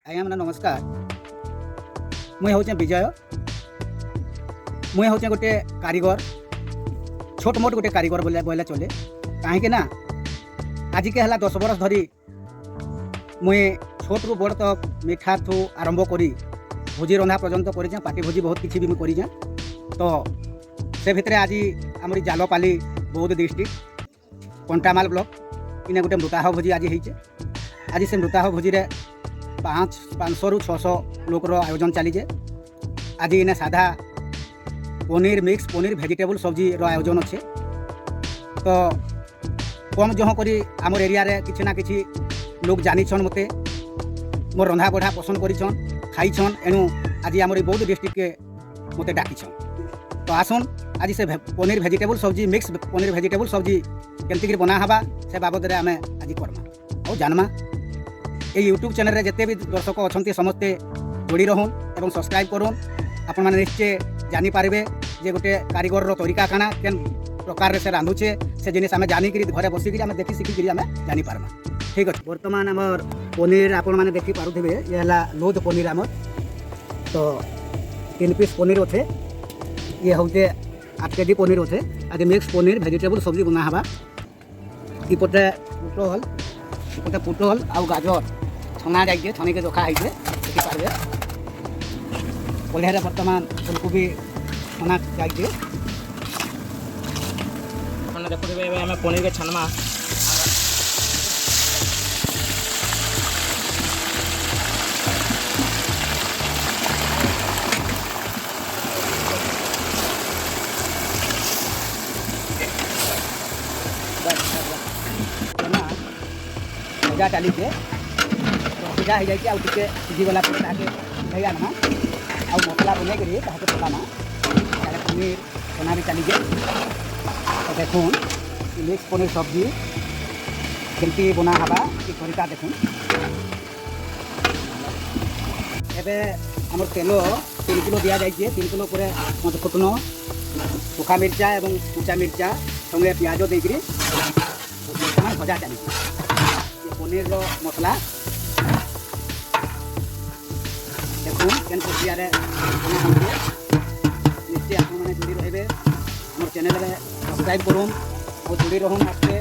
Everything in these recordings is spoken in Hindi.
आज्ञा मैंने नमस्कार। मुई हूँ विजय। मुई हूँ गोटे कारीगर, छोट मोट गोटे कारीगर बोले चले। कहीं ना आज के है 10 बरस धरी मुई छोट रु बड़ तक मिठा ठू आरंभ करी भोजी रंधा पर्यंत कर पार्टी भोजी बहुत किसी भी मुझे कर। तो से भितर आज आमरी जालपाली बौद्ध डिस्ट्रिक्ट कंटामाल ब्लॉक इने गोटे मृताह भोजी आज होइचे। आज से मृताह भोजी रे 500 रु 600 लोकर आयोजन चलीजे। आज इने साधा पनीर मिक्स पनीर वेजिटेबल सब्जी रो आयोजन अच्छे। तो कम जह करी आमर एरिया रे किछि ना किछि लोग जानिछन, मते मोर रंधा बढ़ा पसंद करिछन खाइछन। एणु आज आमर बौद्ध डिस्ट्रिक्ट के मते डाकिछन। तो आसन आज से पनीर वेजिटेबल सब्जी मिक्स पनीर वेजिटेबल सब्जी केमती बना हवा से बाबद आम आज करमा और जानमा। ये यूट्यूब चैनल रे जिते भी दर्शक अच्छा समस्ते जोड़ी रहन एवं सब्सक्राइब करन। आपण मैंने निश्चय जानीपारे जे गोटे कारीगर रो तरीका काना केन प्रकार से रांधुचे से जिनिस आम जानिक घरे बसिक आम देखी शिखिकी आम जानीपारमा। ठीक अच्छे। बर्तमान आमर पनीर आपण मैंने देखी पारुथिबे ये है लोद पनीर आमर। तो 3 पीस पनीर अच्छे। ये हूँ 8 केजी पनीर अच्छे। आज मिक्स पनीर वेजिटेबल सब्जी बना हवा। इपटे पुटल आउ गाजर छना जाइए छनी के रखा है देखिपारे। कढ़े बर्तमान फुलकोबी छना जाइए। देखुए आम पनीर के छानमा भजा चलीचे। तो भजा हो जाए आगे सीझीगला नहीं आना आउ मसला बनई कर पकाना पनीर छना भी चलीजे। तो देखून मिक्स पनीर सब्जी केमती बना हवा ये तरीका देखून। एवं आम तेल 3 किलो दि जाइए। 3 किलो पर मत फुटन सुखा मिर्चा एवं कुचा मिर्चा संगे पियाज देकर भजा चली पनीर रो मसला देखून केन प्रक्रिया निश्चय आपने जोड़ी रहे आम चैनल में सब्सक्राइब करूँ और जोड़ी रहूँ आपसे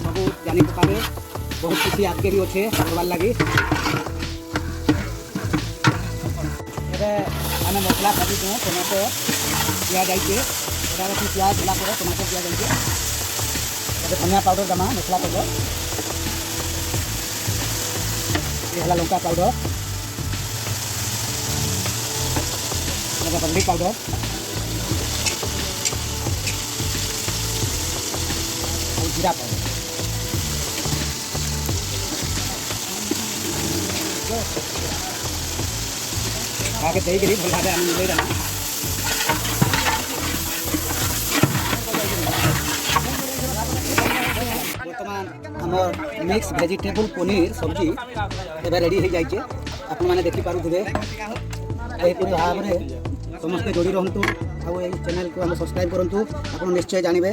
सब जानी पारे। बहुत किसी आगे भी अच्छे करवार लगी। आम मसला भाजी दूँ टमाटो दिया जाइए। प्याज होला पर टमाटो दिया जाइए। धनिया पाउडर दमा मसला पाउडर ये लंका पाउडर हल्दी पाउडर और जीरा पाउडर आगे देकर भल भाव आम मिले देना। बर्तमान आमर मिक्स वेजिटेबल पनीर सब्जी एवं रेडी हो जाइए। आपण मैंने देखिपे यहीपरि भाव में समस्ते जोड़ी रहतु आउ चैनल को सब्सक्राइब करूँ। आप निश्चय जानवे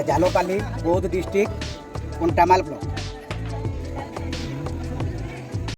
जालपाली बौद्ध डिस्ट्रिक्ट कंटामाल ब्लॉक।